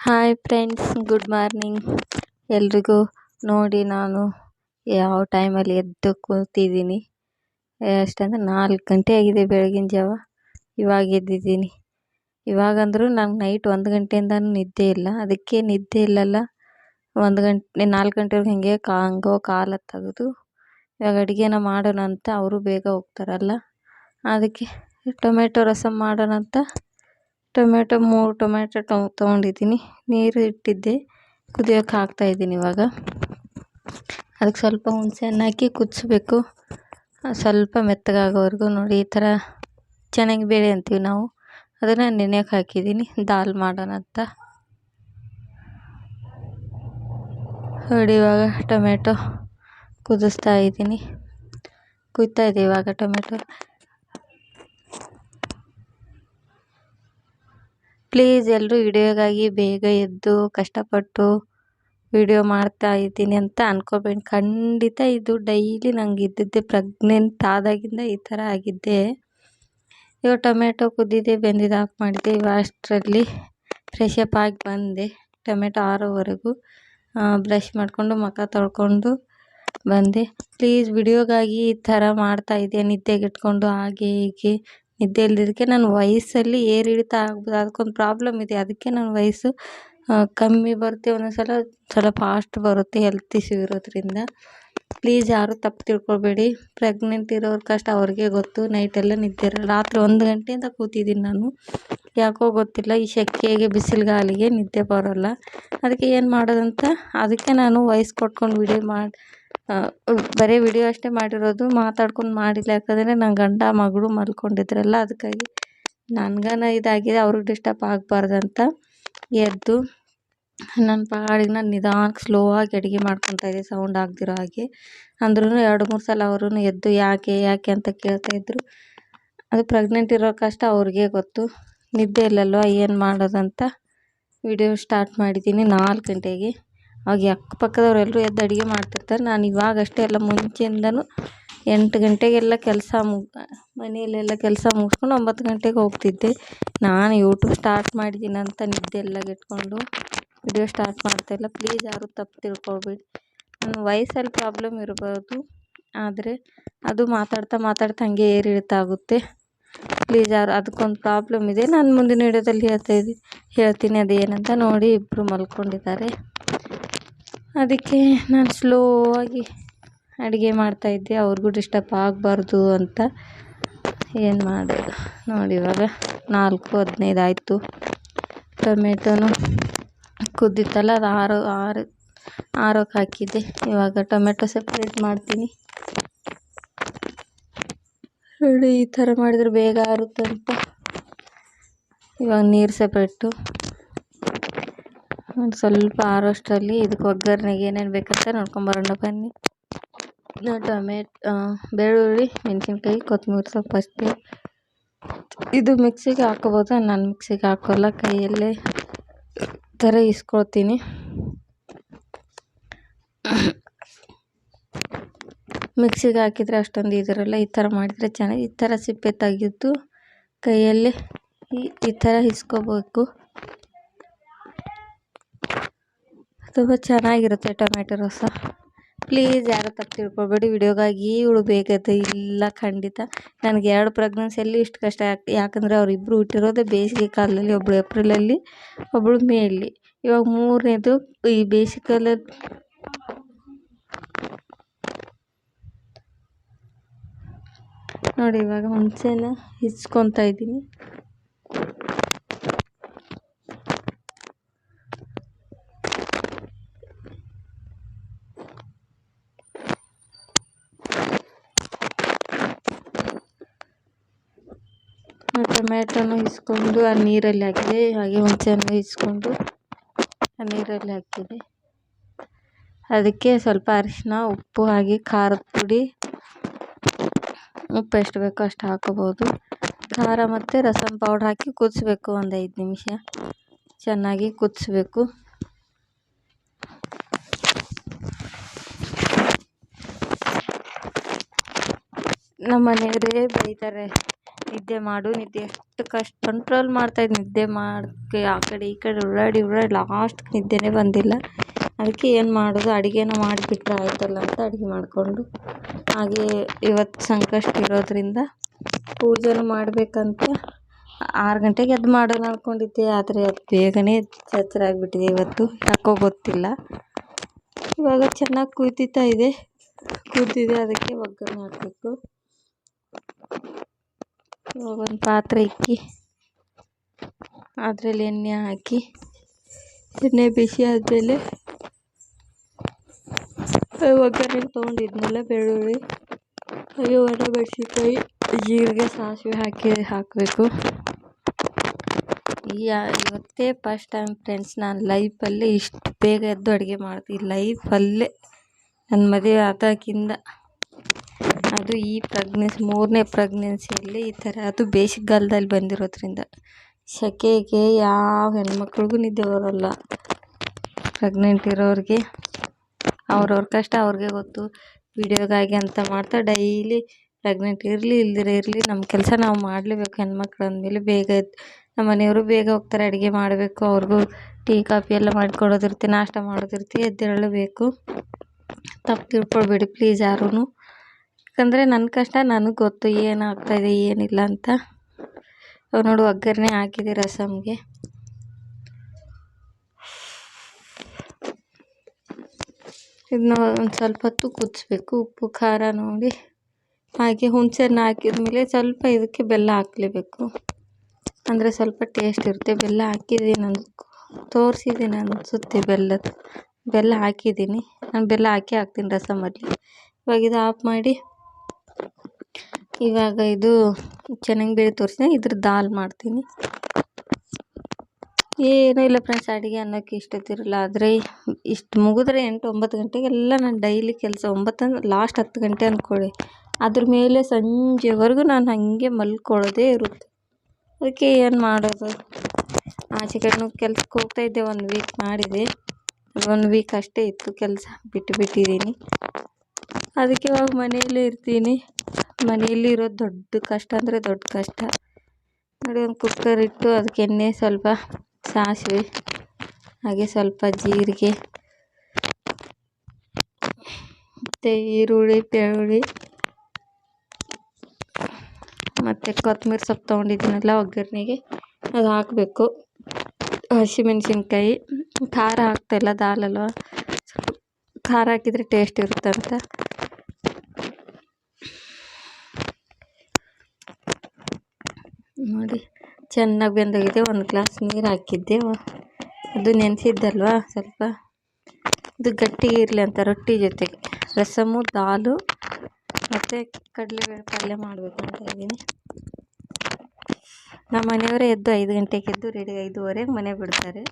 Hi friends, good morning ಎಲ್ರಿಗೂ. ನೋಡಿ, ನಾನು ಯಾವ ಟೈಮಲ್ಲಿ ಎದ್ದು ಕೂತಿದ್ದೀನಿ. ಎಷ್ಟಂದರೆ 4 ಗಂಟೆ ಆಗಿದೆ ಬೆಳಗಿನ ಜಾವ. ಇವಾಗ ಎದ್ದಿದ್ದೀನಿ. ಇವಾಗಂದರೂ ನಂಗೆ ನೈಟ್ 1 ಗಂಟೆಯಿಂದನೂ ನಿದ್ದೆ ಇಲ್ಲ. ಅದಕ್ಕೆ ನಿದ್ದೆ ಇಲ್ಲಲ್ಲ, 4 ಗಂಟೆವರೆಗೆ ಹಂಗೆ ಹಂಗೋ ಕಾಲ ತೆಗೆದು ಇವಾಗ ಅಡುಗೆನ ಮಾಡೋಣ ಅಂತ. ಅವರು ಬೇಗ ಹೋಗ್ತಾರಲ್ಲ, ಅದಕ್ಕೆ ಟೊಮೆಟೊ ರಸಮ್ ಮಾಡೋಣ ಅಂತ 3 ಟೊಮೆಟೊ ತೊಗೊಂಡಿದ್ದೀನಿ. ನೀರು ಇಟ್ಟಿದ್ದೆ, ಕುದಿಯೋಕೆ ಹಾಕ್ತಾಯಿದ್ದೀನಿ. ಇವಾಗ ಅದಕ್ಕೆ ಸ್ವಲ್ಪ ಹುಣಸೆ ಹಣ್ಣು ಹಾಕಿ ಕುದಿಸ್ಬೇಕು, ಸ್ವಲ್ಪ ಮೆತ್ತಗಾಗೋವರೆಗೂ. ನೋಡಿ, ಈ ಥರ ಚೆನ್ನಾಗಿ ಬೇಳೆ ಅಂತೀವಿ ನಾವು, ಅದನ್ನು ನೆನೆಯೋಕೆ ಹಾಕಿದ್ದೀನಿ ದಾಲ್ ಮಾಡೋಣ ಅಂತ. ನೋಡಿ, ಇವಾಗ ಟೊಮೆಟೊ ಕುದಿಸ್ತಾ ಇದ್ದೀನಿ. ಕುದಿತಾ ಇದೆ ಇವಾಗ ಟೊಮೆಟೊ. ಪ್ಲೀಸ್ ಎಲ್ಲರೂ ವಿಡಿಯೋಗಾಗಿ ಬೇಗ ಎದ್ದು ಕಷ್ಟಪಟ್ಟು ವಿಡಿಯೋ ಮಾಡ್ತಾ ಇದ್ದೀನಿ ಅಂತ ಅನ್ಕೋಬೇಡಿ. ಖಂಡಿತ ಇದು ಡೈಲಿ ನಂಗೆ ಇದ್ದಿದ್ದೆ. ಪ್ರೆಗ್ನೆಂಟ್ ಆದಾಗಿಂದ ಈ ಥರ ಆಗಿದ್ದೆ. ಇವಾಗ ಟೊಮೆಟೊ ಕುದ್ದಿದೆ, ಬೆಂದಿದ್ದು ಆಫ್ ಮಾಡಿದ್ದೆ. ಇವಾಗ ಅಷ್ಟರಲ್ಲಿ ಫ್ರೆಶ್ ಅಪ್ ಆಗಿ ಬಂದೆ. ಟೊಮೆಟೊ ಆರೋವರೆಗೂ ಬ್ರಷ್ ಮಾಡಿಕೊಂಡು ಮುಖ ತೊಳ್ಕೊಂಡು ಬಂದೆ. ಪ್ಲೀಸ್ ವಿಡಿಯೋಗಾಗಿ ಈ ಥರ ಮಾಡ್ತಾಯಿದ್ದೆ, ನಿದ್ದೆಗೆಟ್ಕೊಂಡು ಹಾಗೆ ಹೀಗೆ. ನಿದ್ದೆ ಇಲ್ದಿದ್ದಕ್ಕೆ ನನ್ನ ವಯಸ್ಸಲ್ಲಿ ಏರಿಳಿತ ಆಗ್ಬೋದು. ಅದಕ್ಕೊಂದು ಪ್ರಾಬ್ಲಮ್ ಇದೆ. ಅದಕ್ಕೆ ನನ್ನ ವಯಸ್ಸು ಕಮ್ಮಿ ಬರುತ್ತೆ, ಒಂದೊಂದು ಸಲ ಫಾಸ್ಟ್ ಬರುತ್ತೆ, ಹೆಲ್ತ್ ಇಶ್ಯೂ ಇರೋದ್ರಿಂದ. ಪ್ಲೀಸ್ ಯಾರೂ ತಪ್ಪು ತಿಳ್ಕೊಬೇಡಿ. ಪ್ರೆಗ್ನೆಂಟ್ ಇರೋರ ಕಷ್ಟ ಅವ್ರಿಗೆ ಗೊತ್ತು. ನೈಟೆಲ್ಲ ನಿದ್ದೆ ಇರಲ್ಲ. ರಾತ್ರಿ 1 ಗಂಟೆಯಿಂದ ಕೂತಿದ್ದೀನಿ ನಾನು. ಯಾಕೋ ಗೊತ್ತಿಲ್ಲ, ಈ ಸೆಕೆಗೆ ಬಿಸಿಲುಗಾಲಿಗೆ ನಿದ್ದೆ ಬರೋಲ್ಲ. ಅದಕ್ಕೆ ಏನು ಮಾಡೋದಂತ, ಅದಕ್ಕೆ ನಾನು ವಾಯ್ಸ್ ಕೊಟ್ಕೊಂಡು ಬರೀ ವಿಡಿಯೋ ಅಷ್ಟೇ ಮಾಡಿರೋದು, ಮಾತಾಡ್ಕೊಂಡು ಮಾಡಿಲ್ಲ. ಯಾಕಂದರೆ ನನ್ನ ಗಂಡ ಮಗಳು ಮಲ್ಕೊಂಡಿದ್ರಲ್ಲ, ಅದಕ್ಕಾಗಿ ನನಗನ ಇದಾಗಿದೆ, ಅವ್ರಿಗೆ ಡಿಸ್ಟರ್ಬ್ ಆಗಬಾರ್ದಂತ ಎದ್ದು ನನ್ನ ಪಾಡಿಗೆ ನಾನು ನಿಧಾನಕ್ಕೆ ಸ್ಲೋ ಆಗಿ ಅಡುಗೆ ಮಾಡ್ಕೊತಾಯಿದ್ದೆ, ಸೌಂಡ್ ಆಗದಿರೋ ಹಾಗೆ. ಅಂದ್ರೂ 2-3 ಸಲ ಅವರು ಎದ್ದು ಯಾಕೆ ಅಂತ ಕೇಳ್ತಾಯಿದ್ರು. ಅದು ಪ್ರೆಗ್ನೆಂಟ್ ಇರೋ ಕಷ್ಟ ಅವ್ರಿಗೆ ಗೊತ್ತು. ನಿದ್ದೆ ಇಲ್ಲಲ್ವ, ಏನು ಮಾಡೋದಂತ ವಿಡಿಯೋ ಸ್ಟಾರ್ಟ್ ಮಾಡಿದ್ದೀನಿ 4 ಗಂಟೆಗೆ. ಅವಾಗ ಅಕ್ಕಪಕ್ಕದವ್ರೆಲ್ಲರೂ ಎದ್ದು ಅಡುಗೆ ಮಾಡ್ತಿರ್ತಾರೆ. ನಾನು ಇವಾಗಷ್ಟೇ ಎಲ್ಲ ಮುಂಚೆಯಿಂದನೂ 8 ಗಂಟೆಗೆಲ್ಲ ಮನೆಯಲ್ಲೆಲ್ಲ ಕೆಲಸ ಮುಗಿಸ್ಕೊಂಡು 9 ಗಂಟೆಗೆ ಹೋಗ್ತಿದ್ದೆ. ನಾನು ಯೂಟ್ಯೂಬ್ ಸ್ಟಾರ್ಟ್ ಮಾಡಿದ್ದೀನಿ ಅಂತ ನಿದ್ದೆ ಎಲ್ಲ ಗೆಟ್ಕೊಂಡು ವಿಡಿಯೋ ಸ್ಟಾರ್ಟ್ ಮಾಡ್ತಾಯಿಲ್ಲ. ಪ್ಲೀಸ್ ಯಾರೂ ತಪ್ಪು ತಿಳ್ಕೊಬೇಡಿ. ನನ್ನ ವಯಸ್ಸಲ್ಲಿ ಪ್ರಾಬ್ಲಮ್ ಇರ್ಬೋದು, ಆದರೆ ಅದು ಮಾತಾಡ್ತಾ ಹಂಗೆ ಏರಿಳಿತ ಆಗುತ್ತೆ. ಪ್ಲೀಸ್ ಯಾರು, ಅದಕ್ಕೊಂದು ಪ್ರಾಬ್ಲಮ್ ಇದೆ. ನಾನು ಮುಂದಿನ ವಿಡಿಯೋದಲ್ಲಿ ಹೇಳ್ತೀನಿ ಅದೇನಂತ. ನೋಡಿ, ಇಬ್ಬರು ಮಲ್ಕೊಂಡಿದ್ದಾರೆ. ಅದಕ್ಕೆ ನಾನು ಸ್ಲೋ ಆಗಿ ಅಡುಗೆ ಮಾಡ್ತಾಯಿದ್ದೆ, ಅವ್ರಿಗೂ ಡಿಸ್ಟರ್ಬ್ ಆಗಬಾರ್ದು ಅಂತ. ಏನು ಮಾಡೋದು ನೋಡಿ, ಇವಾಗ 4:15 ಆಯಿತು. ಟೊಮೆಟೊನು ಕುದ್ದಿತ್ತಲ್ಲ, ಅದು ಆರೋಕ್ಕೆ ಹಾಕಿದ್ದೆ. ಇವಾಗ ಟೊಮೆಟೊ ಸೆಪ್ರೇಟ್ ಮಾಡ್ತೀನಿ. ನೋಡಿ, ಈ ಥರ ಮಾಡಿದರೆ ಬೇಗ ಆರುತ್ತೆ ಅಂತ. ಇವಾಗ ನೀರು ಸೆಪ್ರೇಟು. ಒಂದು ಸ್ವಲ್ಪ ಆರೋಷ್ಟರಲ್ಲಿ ಇದಕ್ಕೆ ಒಗ್ಗರಣೆಗೆ ಏನೇನು ಬೇಕಂತ ನೋಡ್ಕೊಂಬರೋಣ ಬನ್ನಿ. ಬೆಳ್ಳುಳ್ಳಿ, ಮೆಣಸಿನ್ಕಾಯಿ, ಕೊತ್ತಂಬರಿ ಸೊಪ್ಪು ಅಷ್ಟೇ. ಇದು ಮಿಕ್ಸಿಗೆ ಹಾಕ್ಕೋಬೋದು, ನಾನು ಮಿಕ್ಸಿಗೆ ಹಾಕೋಲ್ಲ, ಕೈಯಲ್ಲೇ ಥರ ಇಸ್ಕೊಳ್ತೀನಿ. ಮಿಕ್ಸಿಗೆ ಹಾಕಿದರೆ ಅಷ್ಟೊಂದು ಇದಿರಲ್ಲ. ಈ ಥರ ಮಾಡಿದರೆ ಚೆನ್ನಾಗಿ. ಈ ಥರ ಸಿಪ್ಪೆ ತೆಗೆದು ಕೈಯಲ್ಲೇ ಈ ಥರ ಇಸ್ಕೋಬೇಕು. ತುಂಬ ಚೆನ್ನಾಗಿರುತ್ತೆ ಟೊಮೆಟೊ ರಸ. ಪ್ಲೀಸ್ ಯಾರು ತಪ್ಪು ತಿಳ್ಕೊಬೇಡಿ. ವಿಡಿಯೋಗಾಗಿ ಇವಳು ಬೇಕತ್ತೆ ಇಲ್ಲ, ಖಂಡಿತ ನನಗೆ 2 ಪ್ರೆಗ್ನೆನ್ಸಿಯಲ್ಲಿ ಇಷ್ಟು ಕಷ್ಟ. ಯಾಕಂದರೆ ಅವರಿಬ್ಬರು ಹುಟ್ಟಿರೋದೇ ಬೇಸಿಗೆ ಕಾಲದಲ್ಲಿ. ಒಬ್ಬಳು ಏಪ್ರಿಲಲ್ಲಿ, ಒಬ್ಬಳು ಮೇಯಲ್ಲಿ. ಇವಾಗ 3ನೇದು ಈ ಬೇಸಿಗೆ ಕಾಲದಲ್ಲಿ. ನೋಡಿ, ಇವಾಗ ಹುಣಸೆನ ಹಿಚ್ಕೊತಾ ಇದ್ದೀನಿ. ಟೊಮೆಟೊನು ಇಸ್ಕೊಂಡು ಆ ನೀರಲ್ಲಿ ಹಾಕಿದೆ. ಹಾಗೆ ಹುಣಸೆಹಣ್ಣು ಇಸ್ಕೊಂಡು ಆ ನೀರಲ್ಲಿ ಹಾಕಿದೆ. ಅದಕ್ಕೆ ಸ್ವಲ್ಪ ಅರಿಶಿನ, ಉಪ್ಪು, ಹಾಗೆ ಖಾರದ ಪುಡಿ, ಉಪ್ಪು ಎಷ್ಟು ಬೇಕೋ ಅಷ್ಟು ಹಾಕೋಬೋದು. ಖಾರ ಮತ್ತು ರಸಮ್ ಪೌಡ್ರ್ ಹಾಕಿ ಕುದಿಸ್ಬೇಕು. ಒಂದು 5 ನಿಮಿಷ ಚೆನ್ನಾಗಿ ಕುದಿಸ್ಬೇಕು. ನಮ್ಮ ಮನೆಯವರೇ ಬೈತಾರೆ, ನಿದ್ದೆ ಮಾಡು ನಿದ್ದೆ ಎಷ್ಟು ಕಷ್ಟ ಕಂಟ್ರೋಲ್ ಮಾಡ್ತಾಯಿದ್ದು ನಿದ್ದೆ ಮಾಡೋಕ್ಕೆ ಆ ಕಡೆ ಈ ಕಡೆ ಉಳ್ಳಾಡಿ ಲಾಸ್ಟ್ಗೆ ನಿದ್ದೆನೇ ಬಂದಿಲ್ಲ. ಅದಕ್ಕೆ ಏನು ಮಾಡೋದು, ಅಡುಗೆನೂ ಮಾಡಿಬಿಟ್ರೆ ಆಯ್ತಲ್ಲ ಅಂತ ಅಡುಗೆ ಮಾಡಿಕೊಂಡು, ಹಾಗೆ ಇವತ್ತು ಸಂಕಷ್ಟ ಇರೋದ್ರಿಂದ ಪೂಜೆನೂ ಮಾಡಬೇಕಂತ 6 ಗಂಟೆಗೆ ಎದ್ದು ಮಾಡೋಣ ಅಂದ್ಕೊಂಡಿದ್ದೆ. ಆದರೆ ಅದು ಬೇಗನೆ ಆಗಿಬಿಟ್ಟಿದೆ ಇವತ್ತು, ಯಾಕೋ ಗೊತ್ತಿಲ್ಲ. ಇವಾಗ ಚೆನ್ನಾಗಿ ಕುದಿದೆ, ಅದಕ್ಕೆ ಒಗ್ಗರಣೆ ಹಾಕಬೇಕು. ಇವಾಗ ಒಂದು ಪಾತ್ರೆ ಇಕ್ಕಿ ಅದರಲ್ಲಿ ಎಣ್ಣೆ ಹಾಕಿ, ಎಣ್ಣೆ ಬಿಸಿ ಆದಮೇಲೆ ಒಗ್ಗರಣೆ ತೊಗೊಂಡಿದ್ನಲ್ಲ ಬೆಳ್ಳುಳ್ಳಿ, ಹಾಗೆ ಒಣಮೆಣಸಿನ್ಕಾಯಿ, ಜೀರಿಗೆ, ಸಾಸಿವೆ ಹಾಕಬೇಕು. ಇವತ್ತೇ ಫಸ್ಟ್ ಟೈಮ್ ಫ್ರೆಂಡ್ಸ್ ನಾನು ಲೈಫಲ್ಲೇ ಇಷ್ಟು ಬೇಗ ಎದ್ದು ಅಡುಗೆ ಮಾಡ್ತೀನಿ. ಲೈಫಲ್ಲೇ ನನ್ನ ಮದುವೆ ಆದಾಗಿಂದ, ಅದು ಈ ಮೂರನೇ ಪ್ರೆಗ್ನೆನ್ಸಿಯಲ್ಲಿ ಈ ಥರ, ಅದು ಬೇಸಿಗೆಗಾಲದಲ್ಲಿ ಬಂದಿರೋದ್ರಿಂದ. ಸೆಕೆಗೆ ಯಾವ ಹೆಣ್ಮಕ್ಳಿಗೂ ನಿದ್ದೆ ಬರೋಲ್ಲ. ಪ್ರೆಗ್ನೆಂಟ್ ಇರೋರಿಗೆ ಅವ್ರವ್ರ ಕಷ್ಟ ಅವ್ರಿಗೆ ಗೊತ್ತು. ವಿಡಿಯೋಗಾಗಿ ಅಂತ ಮಾಡ್ತಾ ಡೈಲಿ ಪ್ರೆಗ್ನೆಂಟ್ ಇರಲಿ ಇರಲಿ ನಮ್ಮ ಕೆಲಸ ನಾವು ಮಾಡಲೇಬೇಕು. ಹೆಣ್ಮಕ್ಳು ಅಂದಮೇಲೆ ಬೇಗ ಎದ್ದು, ನಮ್ಮ ಮನೆಯವರು ಬೇಗ ಹೋಗ್ತಾರೆ, ಅಡುಗೆ ಮಾಡಬೇಕು, ಅವ್ರಿಗೂ ಟೀ ಕಾಫಿ ಎಲ್ಲ ಮಾಡಿಕೊಡೋದಿರುತ್ತೆ, ನಾಷ್ಟ ಮಾಡೋದಿರುತ್ತೆ, ಎದ್ದೇಳಬೇಕು. ತಪ್ಪು ತಿಳ್ಕೊಳ್ಬೇಡಿ ಪ್ಲೀಸ್ ಯಾರೂ. ಯಾಕಂದರೆ ನನ್ನ ಕಷ್ಟ ನನಗೆ ಗೊತ್ತು, ಏನಾಗ್ತಾಯಿದೆ ಏನಿಲ್ಲ ಅಂತ. ನೋಡು ಒಗ್ಗರಣೆ ಹಾಕಿದೆ ರಸಮ್ಗೆ. ಇದನ್ನ ಒಂದು ಸ್ವಲ್ಪ ಹೊತ್ತು ಕುದಿಸ್ಬೇಕು, ಉಪ್ಪು ಖಾರ ನೋಡಿ. ಹಾಗೆ ಹುಣಸೆಹಣ್ಣು ಹಾಕಿದ್ಮೇಲೆ ಸ್ವಲ್ಪ ಇದಕ್ಕೆ ಬೆಲ್ಲ ಹಾಕಲೇಬೇಕು, ಅಂದರೆ ಸ್ವಲ್ಪ ಟೇಸ್ಟ್ ಇರುತ್ತೆ. ಬೆಲ್ಲ ಹಾಕಿದ್ದೀನಿ, ತೋರಿಸಿದ್ದೀನಿ ಅನಿಸುತ್ತೆ. ಬೆಲ್ಲ ಹಾಕಿದ್ದೀನಿ ನಾನು, ಬೆಲ್ಲ ಹಾಕ್ತೀನಿ ರಸಮಲ್ಲಿ. ಇವಾಗ ಇದು ಆಫ್ ಮಾಡಿ, ಇವಾಗ ಇದು ಚೆನ್ನಾಗಿ ಬೇಳೆ ತೋರಿಸಿದೆ, ಇದ್ರ ದಾಲ್ ಮಾಡ್ತೀನಿ. ಏನೂ ಇಲ್ಲ ಫ್ರೆಂಡ್ಸ್, ಅಡುಗೆ ಅನ್ನೋಕ್ಕೆ ಇಷ್ಟೊತ್ತಿರಲ್ಲ. ಆದರೆ ಇಷ್ಟು ಮುಗಿದ್ರೆ 8-9 ಗಂಟೆಗೆಲ್ಲ ನಾನು ಡೈಲಿ ಕೆಲಸ, 9 ಅಂದರೆ ಲಾಸ್ಟ್ 10 ಗಂಟೆ ಅಂದ್ಕೊಳ್ಳಿ. ಅದ್ರ ಮೇಲೆ ಸಂಜೆವರೆಗೂ ನಾನು ಹಾಗೆ ಮಲ್ಕೊಳ್ಳೋದೇ ಇರುತ್ತೆ. ಅದಕ್ಕೆ ಏನು ಮಾಡೋದು, ಆಚೆ ಕಡೆನೂ ಕೆಲ್ಸಕ್ಕೆ ಹೋಗ್ತಾಯಿದ್ದೆ. 1 ವೀಕ್ ಮಾಡಿದೆ, 1 ವೀಕ್ ಅಷ್ಟೇ ಇತ್ತು ಕೆಲಸ, ಬಿಟ್ಟಿದ್ದೀನಿ. ಅದಕ್ಕೆ ಇವಾಗ ಮನೆಯಲ್ಲೇ ಇರ್ತೀನಿ. ಮನೆಯಲ್ಲಿ ಇರೋದು ದೊಡ್ಡ ಕಷ್ಟ ಅಂದರೆ ದೊಡ್ಡ ಕಷ್ಟ ನೋಡಿ. ಒಂದು ಕುಕ್ಕರ್ ಇಟ್ಟು ಅದಕ್ಕೆ ಎಣ್ಣೆ, ಸ್ವಲ್ಪ ಸಾಸಿವೆ, ಹಾಗೆ ಸ್ವಲ್ಪ ಜೀರಿಗೆ, ಮತ್ತು ಈರುಳ್ಳಿ, ಬೆಳ್ಳುಳ್ಳಿ ಮತ್ತು ಕೊತ್ತಂಬರಿ ಸೊಪ್ಪು ತೊಗೊಂಡಿದ್ದೀನಲ್ಲ ಒಗ್ಗರಣೆಗೆ, ಅದು ಹಾಕಬೇಕು. ಹಸಿಮೆಣ್ಸಿನ್ಕಾಯಿ, ಖಾರ ಹಾಕ್ತಾಯಿಲ್ಲ, ದಾಲಲ್ವ, ಖಾರ ಹಾಕಿದರೆ ಟೇಸ್ಟ್ ಇರುತ್ತಂತ. ನೋಡಿ ಚೆನ್ನಾಗಿ ಬೆಂದೋಗಿದೆ. 1 ಗ್ಲಾಸ್ ನೀರು ಹಾಕಿದ್ದೆ, ಅದು ನೆನೆಸಿದ್ದಲ್ವ ಸ್ವಲ್ಪ, ಇದು ಗಟ್ಟಿಗೆ ಇರಲಿ ಅಂತ ರೊಟ್ಟಿ ಜೊತೆಗೆ. ರಸಮು, ದಾಲು ಮತ್ತು ಕಡಲೆಬೇಳೆ ಪಲ್ಯ ಮಾಡಬೇಕು ಅಂತ ಇದ್ದೀನಿ. ನಮ್ಮ ಮನೆಯವರೇ ಎದ್ದು 5 ಗಂಟೆಗೆ ಎದ್ದು ರೆಡಿ, 5:15ಗೆ ಮನೆ ಬಿಡ್ತಾರೆ.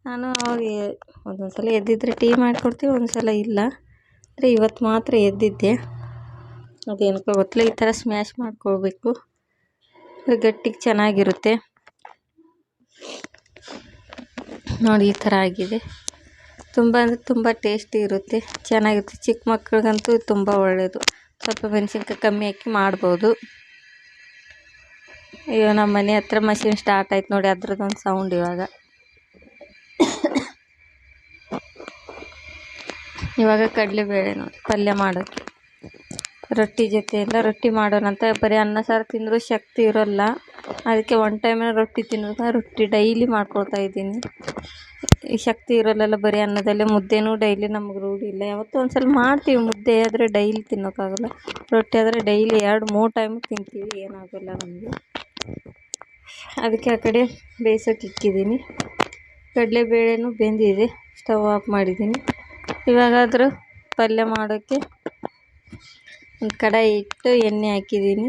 ನಾನು ಅವಾಗ ಒಂದೊಂದು ಸಲ ಎದ್ದಿದ್ರೆ ಟೀ ಮಾಡಿಕೊಡ್ತೀವಿ, ಒಂದು ಸಲ ಇಲ್ಲ. ಅಂದರೆ ಇವತ್ತು ಮಾತ್ರ ಎದ್ದಿದ್ದೆ, ಅದೇನಕ್ಕೋ ಗೊತ್ತಿಲ್ಲ. ಈ ಥರ ಸ್ಮ್ಯಾಶ್ ಮಾಡ್ಕೊಳ್ಬೇಕು, ಗಟ್ಟಿಗೆ ಚೆನ್ನಾಗಿರುತ್ತೆ ನೋಡಿ. ಈ ಥರ ಆಗಿದೆ. ತುಂಬ ಅಂದರೆ ತುಂಬ ಟೇಸ್ಟಿ ಇರುತ್ತೆ, ಚೆನ್ನಾಗಿರುತ್ತೆ. ಚಿಕ್ಕ ಮಕ್ಳಿಗಂತೂ ತುಂಬ ಒಳ್ಳೆಯದು. ಸ್ವಲ್ಪ ಮೆಣಸಿನ್ಕಾಯಿ ಕಮ್ಮಿ ಹಾಕಿ ಮಾಡ್ಬೋದು. ಈಗ ನಮ್ಮ ಮನೆ ಹತ್ರ ಮಷಿನ್ ಸ್ಟಾರ್ಟ್ ಆಯ್ತು ನೋಡಿ, ಅದ್ರದ್ದೊಂದು ಸೌಂಡ್. ಇವಾಗ ಕಡಲೆಬೇಳೆ ನೋಡಿ ಪಲ್ಯ ಮಾಡೋಕ್ಕೆ, ರೊಟ್ಟಿ ಜೊತೆ ಎಲ್ಲ ರೊಟ್ಟಿ ಮಾಡೋಣಂತ. ಬರೀ ಅನ್ನ ಸಾರು ತಿಂದರೂ ಶಕ್ತಿ ಇರೋಲ್ಲ, ಅದಕ್ಕೆ 1 ಟೈಮ್ ರೊಟ್ಟಿ ತಿನ್ನೋದು. ರೊಟ್ಟಿ ಡೈಲಿ ಮಾಡ್ಕೊಳ್ತಾ ಇದ್ದೀನಿ. ಈ ಶಕ್ತಿ ಇರೋಲ್ಲ ಬರೀ ಅನ್ನದಲ್ಲೇ. ಮುದ್ದೆನೂ ಡೈಲಿ ನಮಗೆ ರೂಢಿ ಇಲ್ಲ, ಯಾವತ್ತೂ ಒಂದು ಸಲ ಮಾಡ್ತೀವಿ ಮುದ್ದೆ, ಆದರೆ ಡೈಲಿ ತಿನ್ನೋಕ್ಕಾಗಲ್ಲ. ರೊಟ್ಟಿ ಆದರೆ ಡೈಲಿ 2-3 ಟೈಮ್ ತಿಂತೀವಿ, ಏನಾಗೋಲ್ಲ ನಮಗೆ. ಅದಕ್ಕೆ ಆ ಕಡೆ ಬೇಯಿಸೋಕೆ ಇಕ್ಕಿದ್ದೀನಿ. ಕಡಲೆಬೇಳೆನೂ ಬೆಂದಿದೆ, ಸ್ಟವ್ ಆಫ್ ಮಾಡಿದ್ದೀನಿ. ಇವಾಗಾದರೂ ಪಲ್ಯ ಮಾಡೋಕ್ಕೆ ಒಂದು ಕಡಾಯಿ ಇಟ್ಟು ಎಣ್ಣೆ ಹಾಕಿದ್ದೀನಿ.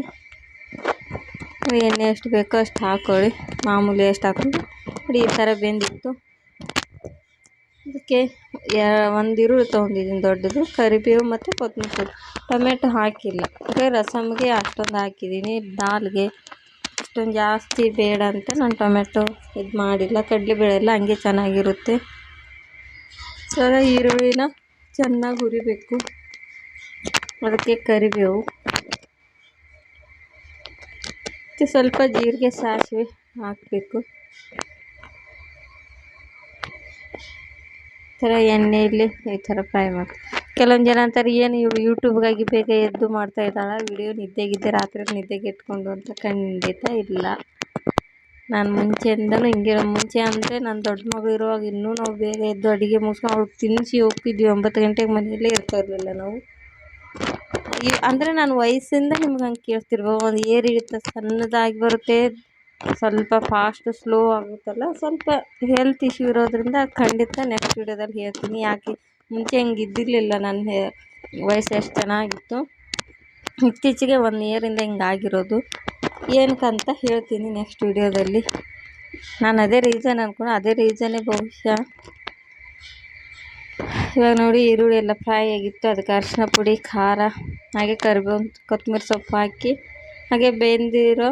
ಎಣ್ಣೆ ಎಷ್ಟು ಬೇಕೋ ಅಷ್ಟು ಹಾಕ್ಕೊಳ್ಳಿ, ಮಾಮೂಲಿ ಎಷ್ಟು ಹಾಕ್ಕೊಂಡು ನೋಡಿ. ಈ ಥರ ಬೆಂದಿತ್ತು. ಅದಕ್ಕೆ 1 ಈರುಳ್ಳಿ ತೊಗೊಂಡಿದ್ದೀನಿ ದೊಡ್ಡದು, ಕರಿಬೇವು ಮತ್ತು ಕೊತ್ತಂಬರಿ ಸೊಪ್ಪು. ಟೊಮೆಟೊ ಹಾಕಿಲ್ಲ, ಅಂದರೆ ರಸಮ್ಗೆ ಅಷ್ಟೊಂದು ಹಾಕಿದ್ದೀನಿ. ದಾಲ್ಗೆ ಅಷ್ಟೊಂದು ಜಾಸ್ತಿ ಬೇಡ ಅಂತ ನಾನು ಟೊಮೆಟೊ ಇದು ಮಾಡಿಲ್ಲ. ಕಡಲೆಬೇಳೆ ಎಲ್ಲ ಹಂಗೆ ಚೆನ್ನಾಗಿರುತ್ತೆ. ಇವಾಗ ಈರುಳ್ಳಿನ ಚೆನ್ನಾಗಿ ಹುರಿಬೇಕು, ಅದಕ್ಕೆ ಕರಿಬೇವು, ಮತ್ತು ಸ್ವಲ್ಪ ಜೀರಿಗೆ ಸಾಸಿವೆ ಹಾಕಬೇಕು. ಈ ಥರ ಎಣ್ಣೆಯಲ್ಲಿ ಈ ಥರ ಫ್ರೈ ಮಾಡಿ. ಕೆಲವೊಂದು ಜನ ಅಂತಾರೆ ಏನು ಇವ್ರು ಯೂಟ್ಯೂಬ್ಗಾಗಿ ಬೇಗ ಎದ್ದು ಮಾಡ್ತಾ ಇದ್ದಾಳೆ ವಿಡಿಯೋ, ನಿದ್ದೆಗಿದ್ದೆ ರಾತ್ರಿ ನಿದ್ದೆಗೆ ಇಟ್ಕೊಂಡು ಅಂತ. ಖಂಡಿತ ಇಲ್ಲ. ನಾನು ಮುಂಚೆಯಿಂದಲೂ ಹಿಂಗೆ. ಮುಂಚೆ ಅಂದರೆ ನನ್ನ ದೊಡ್ಡ ಮಗಳು ಇರುವಾಗ ಇನ್ನೂ ನಾವು ಬೇಗ ಎದ್ದು ಅಡುಗೆ ಮುಗಿಸ್ಕೊಂಡು ಅವ್ಳಿಗೆ ತಿನ್ನಿಸಿ ಹೋಗ್ತಿದ್ವಿ. 9 ಗಂಟೆಗೆ ಮನೆಯಲ್ಲೇ ಇರ್ತಾ ಇರಲಿಲ್ಲ ನಾವು. ಅಂದರೆ ನಾನು ವಯಸ್ಸಿಂದ ನಿಮ್ಗೆ ಹಂಗೆ ಕೇಳ್ತಿರ್ಬೋದು. ಒಂದು ಏರ್ ಇರುತ್ತೆ, ಸಣ್ಣದಾಗಿ ಬರುತ್ತೆ, ಸ್ವಲ್ಪ ಫಾಸ್ಟ್ ಸ್ಲೋ ಆಗುತ್ತಲ್ಲ, ಸ್ವಲ್ಪ ಹೆಲ್ತ್ ಇಶ್ಯೂ ಇರೋದ್ರಿಂದ ಖಂಡಿತ ನೆಕ್ಸ್ಟ್ ವೀಡಿಯೋದಲ್ಲಿ ಹೇಳ್ತೀನಿ ಯಾಕೆ. ಮುಂಚೆ ಹಿಂಗೆ ಇದ್ದಿರಲಿಲ್ಲ. ನನ್ನ ವಯಸ್ಸು ಎಷ್ಟು ಚೆನ್ನಾಗಿತ್ತು. ಇತ್ತೀಚೆಗೆ 1 ಇಯರಿಂದ ಹಿಂಗಾಗಿರೋದು ಏನಕ್ಕಂತ ಹೇಳ್ತೀನಿ ನೆಕ್ಸ್ಟ್ ವೀಡಿಯೋದಲ್ಲಿ. ನಾನು ಅದೇ ರೀಸನ್ ಅಂದ್ಕೊಂಡು ಅದೇ ರೀಸನ್ನೇ ಬಹುಶಃ. ಇವಾಗ ನೋಡಿ ಈರುಳ್ಳಿ ಎಲ್ಲ ಫ್ರೈ ಆಗಿತ್ತು. ಅದಕ್ಕೆ ಅರಿಶಿನ ಪುಡಿ, ಖಾರ, ಹಾಗೆ ಕರಿಬೇವು, ಕೊತ್ತಂಬರಿ ಸೊಪ್ಪು ಹಾಕಿ, ಹಾಗೆ ಬೇಯಿಸಿರೋ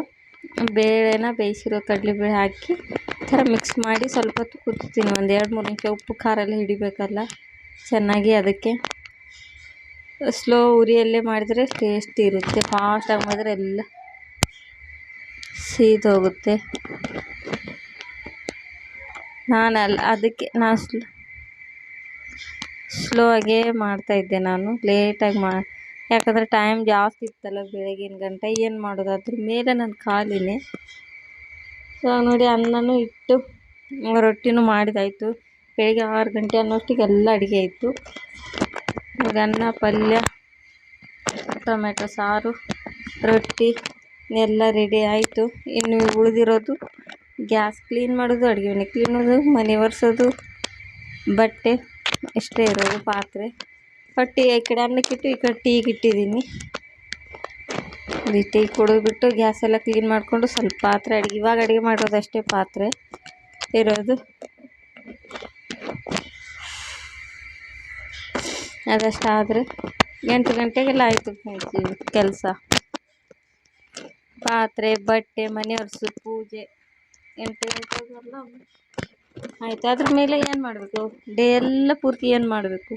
ಬೇಳೆನ ಬೇಯಿಸಿರೋ ಕಡಲೆಬೇಳೆ ಹಾಕಿ ಈ ಥರ ಮಿಕ್ಸ್ ಮಾಡಿ ಸ್ವಲ್ಪ ಹೊತ್ತು ಕುದಿಸ್ತೀನಿ. ಒಂದು 2-3 ನಿಮಿಷ. ಉಪ್ಪು ಖಾರ ಎಲ್ಲ ಹಿಡಿಬೇಕಲ್ಲ ಚೆನ್ನಾಗಿ. ಅದಕ್ಕೆ ಸ್ಲೋ ಉರಿಯಲ್ಲೇ ಮಾಡಿದರೆ ಟೇಸ್ಟ್ ಇರುತ್ತೆ. ಫಾಸ್ಟಾಗಿ ಮಾಡಿದ್ರೆ ಎಲ್ಲ ಸೀದೋಗುತ್ತೆ. ಅದಕ್ಕೆ ನಾನು ಸ್ಲೋ ಆಗೇ ಮಾಡ್ತಾಯಿದ್ದೆ. ನಾನು ಲೇಟಾಗಿ ಯಾಕಂದರೆ ಟೈಮ್ ಜಾಸ್ತಿ ಇತ್ತಲ್ಲ ಬೆಳಗಿನ ಗಂಟೆ. ಏನು ಮಾಡೋದು, ಅದ್ರ ಮೇಲೆ ನನ್ನ ಖಾಲಿನೇ. ಇವಾಗ ನೋಡಿ ಅನ್ನನೂ ಇಟ್ಟು ರೊಟ್ಟಿನೂ ಮಾಡಿದಾಯಿತು. ಬೆಳಗ್ಗೆ 6 ಗಂಟೆ ಅನ್ನೋಷ್ಟಿಗೆ ಎಲ್ಲ ಅಡುಗೆ ಆಯಿತು. ಇವಾಗ ಅನ್ನ, ಪಲ್ಯ, ಟೊಮೆಟೊ ಸಾರು, ರೊಟ್ಟಿ ಎಲ್ಲ ರೆಡಿ ಆಯಿತು. ಇನ್ನು ಉಳಿದಿರೋದು ಗ್ಯಾಸ್ ಕ್ಲೀನ್ ಮಾಡೋದು, ಅಡುಗೆ ಮನೆ ಕ್ಲೀನ್ ಮಾಡೋದು, ಮನೆ ಒರೆಸೋದು, ಬಟ್ಟೆ ಇಷ್ಟೇ ಇರೋದು. ಪಾತ್ರೆ ಈ ಕಡೆ ಅನ್ನಕ್ಕಿಟ್ಟು ಈ ಕಡೆ ಟೀಗೆ ಇಟ್ಟಿದ್ದೀನಿ. ಟೀ ಕುಡಿದ್ಬಿಟ್ಟು ಗ್ಯಾಸ್ ಎಲ್ಲ ಕ್ಲೀನ್ ಮಾಡಿಕೊಂಡು ಸ್ವಲ್ಪ ಪಾತ್ರೆ ಇವಾಗ ಅಡುಗೆ ಮಾಡೋದು ಅಷ್ಟೇ ಪಾತ್ರೆ ಇರೋದು. ಅದಷ್ಟಾದರೆ 8 ಗಂಟೆಗೆಲ್ಲ ಆಯಿತು ಕೆಲಸ. ಪಾತ್ರೆ, ಬಟ್ಟೆ, ಮನೆ ಒರೆಸು, ಪೂಜೆ 8 ಗಂಟೆಗೆಲ್ಲ ಆಯಿತು. ಅದ್ರ ಮೇಲೆ ಏನು ಮಾಡಬೇಕು, ಡೇ ಎಲ್ಲ ಪೂರ್ತಿ ಏನು ಮಾಡಬೇಕು,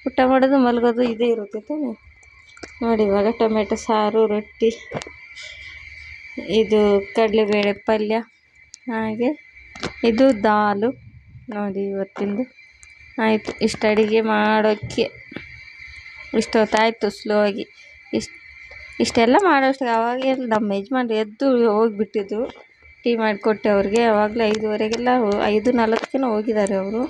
ಊಟ ಮಾಡೋದು, ಮಲಗೋದು, ಇದೇ ಇರುತ್ತೆ ತಾನೆ. ನೋಡಿ ಇವಾಗ ಟೊಮೆಟೊ ಸಾರು, ರೊಟ್ಟಿ, ಇದು ಕಡಲೆಬೇಳೆ ಪಲ್ಯ, ಹಾಗೆ ಇದು ದಾಲು. ನೋಡಿ ಇವತ್ತಿಂದು ಆಯಿತು. ಇಷ್ಟು ಅಡುಗೆ ಮಾಡೋಕ್ಕೆ ಇಷ್ಟೊತ್ತಾಯಿತು. ಸ್ಲೋ ಆಗಿ ಇಷ್ಟೆಲ್ಲ ಮಾಡೋಷ್ಟು ಅವಾಗೇ ನಮ್ಮ ಯಜಮಾನ್ರು ಎದ್ದು ಹೋಗಿಬಿಟ್ಟಿದ್ರು. ಟೀ ಮಾಡಿಕೊಟ್ಟೆ ಅವ್ರಿಗೆ. ಆವಾಗಲೇ 5:15ಗೆಲ್ಲ 5:40ಕ್ಕೆ ಹೋಗಿದ್ದಾರೆ ಅವರು.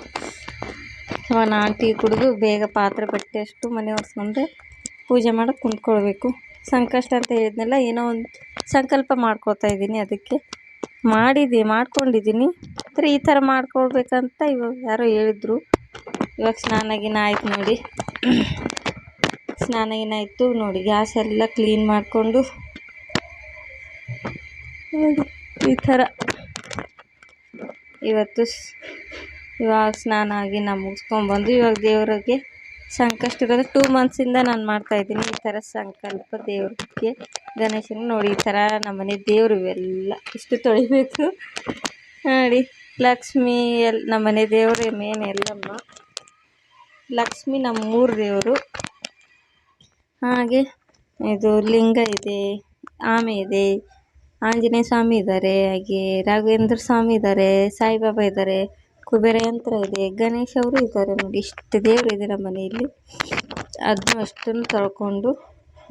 ನಾನು ಟೀ ಕುಡಿದು ಬೇಗ ಪಾತ್ರೆ ಬಟ್ಟೆ ಅಷ್ಟು ಮನೆ ಒರೆಸ್ಕೊಂಡ್ರೆ ಪೂಜೆ ಮಾಡೋಕ್ಕೆ ಕುಂತ್ಕೊಳ್ಬೇಕು. ಸಂಕಷ್ಟ ಅಂತ ಹೇಳಿದ್ನೆಲ್ಲ, ಏನೋ ಒಂದು ಸಂಕಲ್ಪ ಮಾಡ್ಕೊತಾ ಇದ್ದೀನಿ. ಅದಕ್ಕೆ ಮಾಡ್ಕೊಂಡಿದ್ದೀನಿ. ಆದರೆ ಈ ಥರ ಮಾಡ್ಕೊಳ್ಬೇಕಂತ ಇವಾಗ ಯಾರೋ ಹೇಳಿದ್ರು. ಇವಾಗ ಸ್ನಾನ ಗೀನ ಆಯ್ತು ನೋಡಿ. ಸ್ನಾನ ಗೀನ ಆಯಿತು ನೋಡಿ. ಗ್ಯಾಸ್ ಎಲ್ಲ ಕ್ಲೀನ್ ಮಾಡಿಕೊಂಡು ನೋಡಿ ಈ ಥರ ಇವತ್ತು ಇವಾಗ ಸ್ನಾನ ಆಗಿ ನಾನು ಮುಗಿಸ್ಕೊಂಡ್ಬಂದು ಇವಾಗ ದೇವರಿಗೆ ಸಂಕಷ್ಟ ಇರೋದು 2 ಮಂತ್ಸಿಂದ ನಾನು ಮಾಡ್ತಾಯಿದ್ದೀನಿ ಈ ಥರ ಸಂಕಲ್ಪ ದೇವ್ರಿಗೆ. ಗಣೇಶನ ನೋಡಿ ಈ ಥರ ನಮ್ಮನೆ ದೇವರು ಇವೆಲ್ಲ ಇಷ್ಟು ತೊಳಿಬೇಕು ನೋಡಿ. ಲಕ್ಷ್ಮೀ ನಮ್ಮನೆ ದೇವರೇ ಮೇನ್ ಎಲ್ಲಮ್ಮ. ಲಕ್ಷ್ಮಿ ನಮ್ಮ 3 ದೇವರು. ಹಾಗೆ ಇದು ಲಿಂಗ ಇದೆ, ಆಮೆ ಇದೆ, ಆಂಜನೇಯ ಸ್ವಾಮಿ ಇದ್ದಾರೆ, ಹಾಗೆ ರಾಘವೇಂದ್ರ ಸ್ವಾಮಿ ಇದ್ದಾರೆ, ಸಾಯಿಬಾಬಾ ಇದ್ದಾರೆ, ಕುಬೇರ ಯಂತ್ರ ಇದೆ, ಗಣೇಶ ಅವರು ಇದ್ದಾರೆ. ನೋಡಿ ಇಷ್ಟು ದೇವರು ಇದೆ ನಮ್ಮ ಮನೆಯಲ್ಲಿ. ಅದನ್ನು ಅಷ್ಟನ್ನು ತೊಳ್ಕೊಂಡು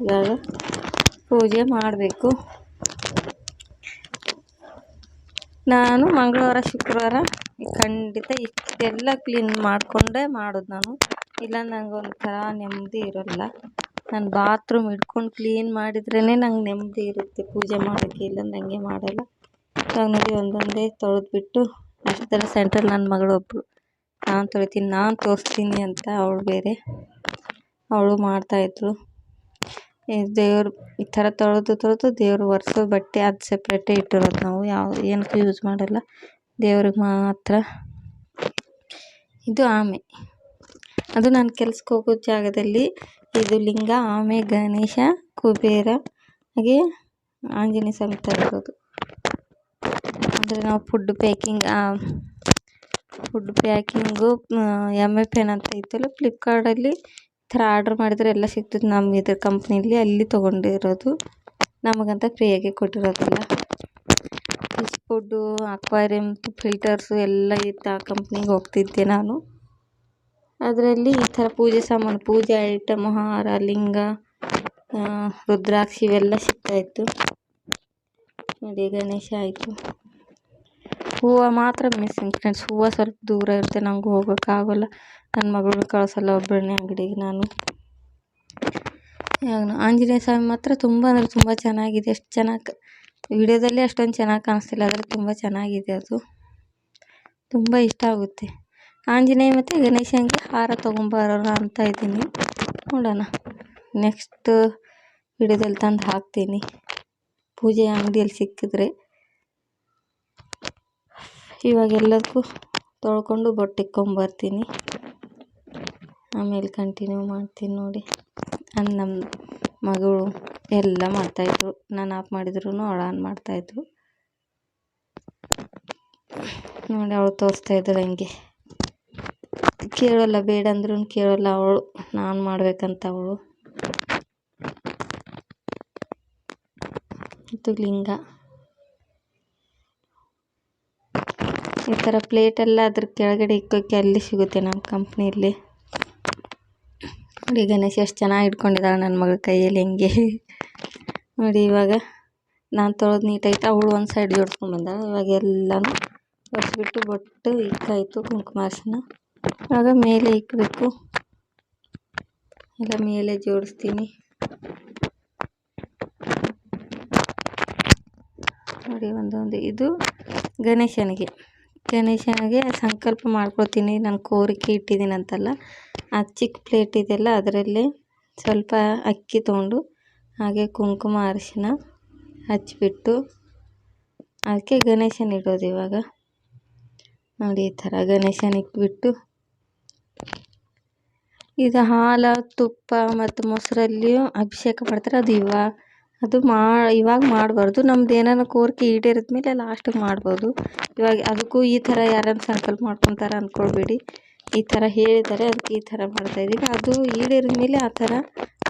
ಇವಾಗ ಪೂಜೆ ಮಾಡಬೇಕು. ನಾನು ಮಂಗಳವಾರ ಶುಕ್ರವಾರ ಖಂಡಿತ ಇಷ್ಟೆಲ್ಲ ಕ್ಲೀನ್ ಮಾಡಿಕೊಂಡೇ ಮಾಡೋದು ನಾನು. ಇಲ್ಲ ನನಗೊಂಥರ ನೆಮ್ಮದಿ ಇರೋಲ್ಲ. ನಾನು ಬಾತ್ರೂಮ್ ಹಿಡ್ಕೊಂಡು ಕ್ಲೀನ್ ಮಾಡಿದ್ರೇ ನಂಗೆ ನೆಮ್ಮದಿ ಇರುತ್ತೆ ಪೂಜೆ ಮಾಡೋಕ್ಕೆ. ಇಲ್ಲ ನನಗೆ ಮಾಡೋಲ್ಲ. ಇವಾಗ ನೋಡಿ ಒಂದೊಂದೇ ತೊಳೆದ್ಬಿಟ್ಟು ಅಷ್ಟೆಲ್ಲ ಸೆಂಟ್ರಲ್ಲಿ ನನ್ನ ಮಗಳು ಒಬ್ಬಳು ನಾನು ತೊಳಿತೀನಿ, ನಾನು ತೋರಿಸ್ತೀನಿ ಅಂತ ಅವಳು ಬೇರೆ, ಅವಳು ಮಾಡ್ತಾಯಿದ್ರು. ದೇವರು ಈ ಥರ ತೊಳೆದು ದೇವ್ರು ಒರೆಸೋ ಬಟ್ಟೆ ಅದು ಸಪ್ರೇಟೇ ಇಟ್ಟಿರೋದು ನಾವು. ಏನಕ್ಕೂ ಯೂಸ್ ಮಾಡಲ್ಲ, ದೇವ್ರಿಗೆ ಮಾತ್ರ. ಇದು ಆಮೆ, ಅದು ನಾನು ಕೆಲ್ಸಕ್ಕೆ ಹೋಗೋ ಜಾಗದಲ್ಲಿ ಇದು ಲಿಂಗ, ಆಮೆ, ಗಣೇಶ, ಕುಬೇರ, ಹಾಗೆ ಆಂಜನೇಯ ಸ್ವಾಮಿ ಥರ ಇರೋದು. ಅಂದರೆ ನಾವು ಫುಡ್ ಪ್ಯಾಕಿಂಗು MFN ಅಂತ ಇತ್ತಲ್ಲ ಫ್ಲಿಪ್ಕಾರ್ಟಲ್ಲಿ, ಈ ಥರ ಆರ್ಡ್ರ್ ಮಾಡಿದರೆ ಎಲ್ಲ ಸಿಗ್ತದೆ ನಮ್ಮ ಇದ್ರ ಕಂಪ್ನಿಲಿ. ಅಲ್ಲಿ ತೊಗೊಂಡಿರೋದು, ನಮಗಂತ ಫ್ರೀಯಾಗಿ ಕೊಟ್ಟಿರೋದಿಲ್ಲ. ಫುಡ್ಡು ಅಕ್ವಾರಿಯಮ್ ಫಿಲ್ಟರ್ಸು ಎಲ್ಲ ಇತ್ತು. ಆ ಕಂಪ್ನಿಗೆ ಹೋಗ್ತಿದ್ದೆ ನಾನು. ಅದರಲ್ಲಿ ಈ ಥರ ಪೂಜೆ ಸಾಮಾನು, ಪೂಜೆ ಐಟಮ್, ಹಾರ, ಲಿಂಗ, ರುದ್ರಾಕ್ಷಿ ಇವೆಲ್ಲ ಸಿಗ್ತಾಯಿತ್ತು. ನೋಡಿ ಗಣೇಶ ಆಯಿತು. ಹೂವು ಮಾತ್ರ ಮಿಸ್ಸಿಂಗ್ ಫ್ರೆಂಡ್ಸ್. ಹೂವು ಸ್ವಲ್ಪ ದೂರ ಇರುತ್ತೆ, ನಂಗೆ ಹೋಗೋಕ್ಕಾಗೋಲ್ಲ. ನನ್ನ ಮಗಳು ಕಳಿಸಲ್ಲ ಒಬ್ಬಳನ್ನೇ ಅಂಗಡಿಗೆ ನಾನು. ಆಂಜನೇಯ ಸ್ವಾಮಿ ಮಾತ್ರ ತುಂಬ ಅಂದರೆ ತುಂಬ ಚೆನ್ನಾಗಿದೆ. ಎಷ್ಟು ಚೆನ್ನಾಗಿ ವಿಡಿಯೋದಲ್ಲಿ ಅಷ್ಟೊಂದು ಚೆನ್ನಾಗಿ ಕಾಣಿಸ್ತಿಲ್ಲ, ಆದರೆ ತುಂಬ ಚೆನ್ನಾಗಿದೆ. ಅದು ತುಂಬ ಇಷ್ಟ ಆಗುತ್ತೆ. ಆಂಜನೇಯ ಮತ್ತು ಗಣೇಶನಿಗೆ ಹಾರ ತೊಗೊಂಬರೋಣ ಅಂತ ಇದ್ದೀನಿ. ನೋಡೋಣ, ನೆಕ್ಸ್ಟ್ ವಿಡಿಯೋದಲ್ಲಿ ತಂದು ಹಾಕ್ತೀನಿ, ಪೂಜೆ ಅಂಗಡಿಯಲ್ಲಿ ಸಿಕ್ಕಿದ್ರೆ. ಇವಾಗ ಎಲ್ಲದಕ್ಕೂ ತೊಳ್ಕೊಂಡು ಬೊಟ್ಟಿಕ್ಕೊಂಬರ್ತೀನಿ, ಆಮೇಲೆ ಕಂಟಿನ್ಯೂ ಮಾಡ್ತೀನಿ. ನೋಡಿ ನಮ್ಮ ಮಗಳು ಎಲ್ಲ ಮಾಡ್ತಾಯಿದ್ರು. ನಾನು ಆಫ್ ಮಾಡಿದ್ರು ಅವಳು ಆನ್ ಮಾಡ್ತಾಯಿದ್ರು. ನೋಡಿ ಅವಳು ತೋರಿಸ್ತಾಯಿದ್ರು ಹಂಗೆ. ಕೇಳೋಲ್ಲ, ಬೇಡ ಅಂದ್ರೂ ಕೇಳೋಲ್ಲ ಅವಳು, ನಾನು ಮಾಡ್ಬೇಕಂತ ಅವಳು. ಇದು ಲಿಂಗ. ಈ ಥರ ಪ್ಲೇಟೆಲ್ಲ ಅದ್ರ ಕೆಳಗಡೆ ಇಕ್ಕೋಕ್ಕೆ ಅಲ್ಲಿ ಸಿಗುತ್ತೆ ನಮ್ಮ ಕಂಪ್ನಿಯಲ್ಲಿ. ನೋಡಿ ಗಣೇಶ ಎಷ್ಟು ಚೆನ್ನಾಗಿ ಇಟ್ಕೊಂಡಿದ್ದಾಳೆ ನನ್ನ ಮಗಳ ಕೈಯಲ್ಲಿ ಹೆಂಗೆ. ನೋಡಿ ಇವಾಗ ನಾನು ತೊಳೆದು ನೀಟಾಯ್ತು, ಅವಳು ಒಂದು ಸೈಡ್ ಜೋಡಿಸ್ಕೊಂಡ್ಬಂದ. ಇವಾಗ ಎಲ್ಲನೂ ಒರೆಸ್ಬಿಟ್ಟು ಬೊಟ್ಟು ಇಕ್ಕಾಯಿತು, ಕುಂಕುಮ ಅರಿಶಿನ. ಇವಾಗ ಮೇಲೆ ಇಕ್ಕಬೇಕು, ಎಲ್ಲ ಮೇಲೆ ಜೋಡಿಸ್ತೀನಿ. ನೋಡಿ ಒಂದೊಂದು. ಇದು ಗಣೇಶನಿಗೆ ಸಂಕಲ್ಪ ಮಾಡ್ಕೊಳ್ತೀನಿ. ನಾನು ಕೋರಿಕೆ ಇಟ್ಟಿದ್ದೀನಿ ಅಂತಲ್ಲ, ಆ ಚಿಕ್ಕ ಪ್ಲೇಟ್ ಇದೆಯಲ್ಲ ಅದರಲ್ಲಿ ಸ್ವಲ್ಪ ಅಕ್ಕಿ ತೊಗೊಂಡು ಹಾಗೆ ಕುಂಕುಮ ಅರಿಶಿನ ಹಚ್ಬಿಟ್ಟು ಅದಕ್ಕೆ ಗಣೇಶನ ಇಡೋದು. ಇವಾಗ ನೋಡಿ ಈ ಥರ ಗಣೇಶನ ಇಟ್ಬಿಟ್ಟು, ಇದು ಹಾಲು, ತುಪ್ಪ ಮತ್ತು ಮೊಸರಲ್ಲಿಯೂ ಅಭಿಷೇಕ ಮಾಡ್ತಾರೆ. ಅದು ಇವಾಗ ಮಾಡಬಾರ್ದು. ನಮ್ದು ಏನಾರ ಕೋರಿಕೆ ಈಡೇರಿದ ಮೇಲೆ ಲಾಸ್ಟಿಗೆ ಮಾಡ್ಬೋದು. ಇವಾಗ ಅದಕ್ಕೂ ಈ ಥರ ಯಾರನ್ನು ಸಂಕಲ್ಪ ಮಾಡ್ಕೊತಾರೆ ಅಂದ್ಕೊಳ್ಬೇಡಿ. ಈ ಥರ ಹೇಳಿದ್ದಾರೆ, ಅದಕ್ಕೆ ಈ ಥರ ಮಾಡ್ತಾಯಿದ್ದೀವಿ. ಅದು ಈಡೇರಿದ ಮೇಲೆ ಆ ಥರ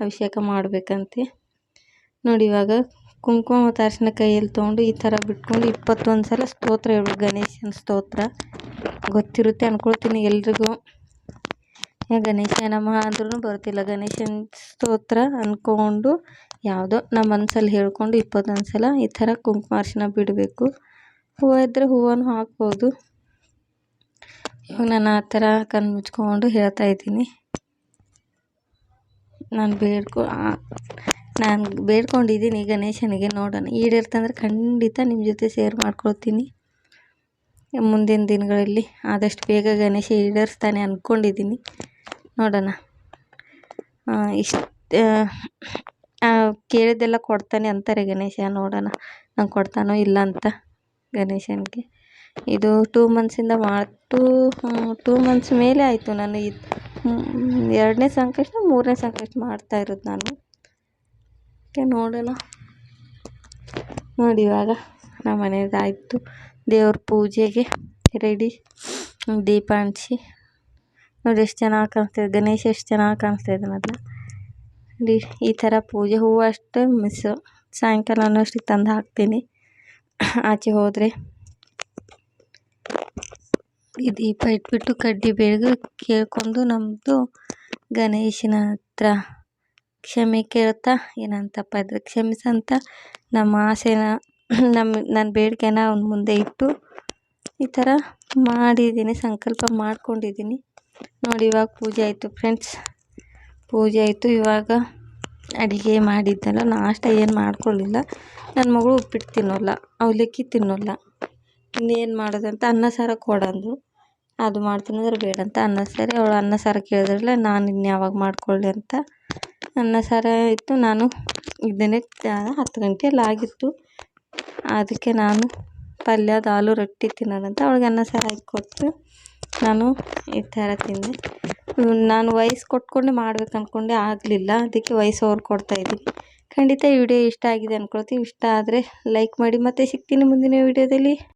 ಅಭಿಷೇಕ ಮಾಡಬೇಕಂತೆ. ನೋಡಿ ಇವಾಗ ಕುಂಕುಮ ಮತ್ತು ಅರಿಶಿನ ಕೈಯಲ್ಲಿ ತೊಗೊಂಡು ಈ ಥರ ಬಿಟ್ಕೊಂಡು 21 ಸಲ ಸ್ತೋತ್ರ ಹೇಳ್ಬೇಕು. ಗಣೇಶನ ಸ್ತೋತ್ರ ಗೊತ್ತಿರುತ್ತೆ ಅಂದ್ಕೊಳ್ತೀನಿ ಎಲ್ರಿಗೂ. ಗಣೇಶ ನಮಃ ಅಂದ್ರೂ ಬರ್ತಿಲ್ಲ. ಗಣೇಶನ ಸ್ತೋತ್ರ ಅಂದ್ಕೊಂಡು ಯಾವುದೋ ನಮ್ಮ ಮನಸ್ಸಲ್ಲಿ ಹೇಳ್ಕೊಂಡು 21 ಸಲ ಈ ಥರ ಕುಂಕುಮ ಅರಿಶಿನ ಬಿಡಬೇಕು. ಹೂವು ಇದ್ದರೆ ಹೂವನ್ನು ಹಾಕ್ಬೋದು. ಇವಾಗ ನಾನು ಆ ಥರ ಕಣ್ಣು ಮುಚ್ಕೊಂಡು ಹೇಳ್ತಾ ಇದ್ದೀನಿ. ನಾನು ಬೇಡ್ಕೊಂಡಿದ್ದೀನಿ ಗಣೇಶನಿಗೆ. ನೋಡೋಣ ಈಡೇರ್ತಂದ್ರೆ ಖಂಡಿತ ನಿಮ್ಮ ಜೊತೆ ಶೇರ್ ಮಾಡ್ಕೊಳ್ತೀನಿ ಮುಂದಿನ ದಿನಗಳಲ್ಲಿ. ಆದಷ್ಟು ಬೇಗ ಗಣೇಶ ಈಡೇರಿಸ್ತಾನೆ ಅಂದ್ಕೊಂಡಿದ್ದೀನಿ. ನೋಡೋಣ, ಇಷ್ಟು ಕೇಳಿದ್ದೆಲ್ಲ ಕೊಡ್ತಾನೆ ಅಂತಾರೆ ಗಣೇಶ. ನೋಡೋಣ ನಂಗೆ ಕೊಡ್ತಾನೋ ಇಲ್ಲ ಅಂತ ಗಣೇಶನಿಗೆ. ಇದು 2 ಮಂತ್ಸಿಂದ 2 ಮಂತ್ಸ್ ಮೇಲೆ ಆಯಿತು. ನಾನು 2ನೇ ಸಂಕಷ್ಟ 3ನೇ ಸಂಕಷ್ಟ ಮಾಡ್ತಾಯಿರೋದು ನಾನು. ನೋಡೋಣ. ನೋಡಿ ಇವಾಗ ನಮ್ಮ ಮನೆಯದಾಯಿತು. ದೇವ್ರ ಪೂಜೆಗೆ ರೆಡಿ. ದೀಪ ಹಂಚಿ ನೋಡಿ ಎಷ್ಟು ಚೆನ್ನಾಗಿ ಕಾಣಿಸ್ತಾಯಿದೆ ಗಣೇಶ, ಎಷ್ಟು ಚೆನ್ನಾಗಿ ಕಾಣಿಸ್ತಾಯಿದ್ದಾನಲ್ಲ. ನೋಡಿ ಈ ಥರ ಪೂಜೆ. ಹೂವು ಅಷ್ಟೇ ಮಿಸ್ಸು. ಸಾಯಂಕಾಲ ಅಷ್ಟಕ್ಕೆ ತಂದು ಹಾಕ್ತೀನಿ ಆಚೆ ಹೋದರೆ. ಈ ದೀಪ ಇಟ್ಬಿಟ್ಟು ಕಡ್ಡಿ ಬೆಳಗ್ಗೆ ಕೇಳ್ಕೊಂಡು ನಮ್ಮದು ಗಣೇಶನ ಹತ್ರ ಕ್ಷಮೆ ಕೇಳ್ತಾ, ಏನಂತಪ್ಪ ಇದ್ರೆ ಕ್ಷಮಿಸಂತ ನಮ್ಮ ಆಸೆನ ನನ್ನ ಬೇಡಿಕೆನ ಅವ್ನ ಮುಂದೆ ಇಟ್ಟು ಈ ಥರ ಮಾಡಿದ್ದೀನಿ, ಸಂಕಲ್ಪ ಮಾಡ್ಕೊಂಡಿದ್ದೀನಿ. ನೋಡಿ ಇವಾಗ ಪೂಜೆ ಆಯಿತು ಫ್ರೆಂಡ್ಸ್, ಪೂಜೆ ಆಯಿತು. ಇವಾಗ ಅಡುಗೆ ಮಾಡಿದ್ದೆಲ್ಲ ನಾಷ್ಟ ಏನು ಮಾಡ್ಕೊಳ್ಳಿಲ್ಲ. ನನ್ನ ಮಗಳು ಉಪ್ಪಿಟ್ಟು ತಿನ್ನೋಲ್ಲ, ಅವಲಕ್ಕಿ ತಿನ್ನೋಲ್ಲ. ಇನ್ನೇನು ಮಾಡೋದಂತ ಅನ್ನ ಸಾರು ಕೊಡಂದು. ಅದು ಮಾಡ್ತೀನಿ ಅಂದ್ರೆ ಬೇಡ ಅಂತ ಅನ್ನ ಸಾರು. ಅವಳು ಅನ್ನ ಸಾರು ಕೇಳಿದ್ರಲ್ಲ, ನಾನು ಇನ್ಯಾವಾಗ ಮಾಡ್ಕೊಳ್ಳಿ ಅಂತ ಅನ್ನ ಸಾರು ಇತ್ತು. ನಾನು ಇದನ್ನೇ 10 ಗಂಟೆಯಲ್ಲಿ ಆಗಿತ್ತು. ಅದಕ್ಕೆ ನಾನು ಪಲ್ಯದ ಆಲೂ ರೊಟ್ಟಿ ತಿನ್ನೋದಂತ ಅವಳಿಗೆ ಅನ್ನ ಸಾರು ಹಾಕಿ ಕೊಟ್ಟು ನಾನು ಈ ಥರ ತಿಂದೆ. ನಾನು ವಯಸ್ಸು ಕೊಟ್ಕೊಂಡೆ ಮಾಡ್ಬೇಕು ಅಂದ್ಕೊಂಡೆ, ಆಗಲಿಲ್ಲ. ಅದಕ್ಕೆ ವಯಸ್ಸು ಅವ್ರು ಕೊಡ್ತಾಯಿದ್ದೀನಿ. ಖಂಡಿತ ಈ ವಿಡಿಯೋ ಇಷ್ಟ ಆಗಿದೆ ಅಂದ್ಕೊಳ್ತೀವಿ. ಇಷ್ಟ ಆದರೆ ಲೈಕ್ ಮಾಡಿ. ಮತ್ತೆ ಸಿಗ್ತೀನಿ ಮುಂದಿನ ವಿಡಿಯೋದಲ್ಲಿ.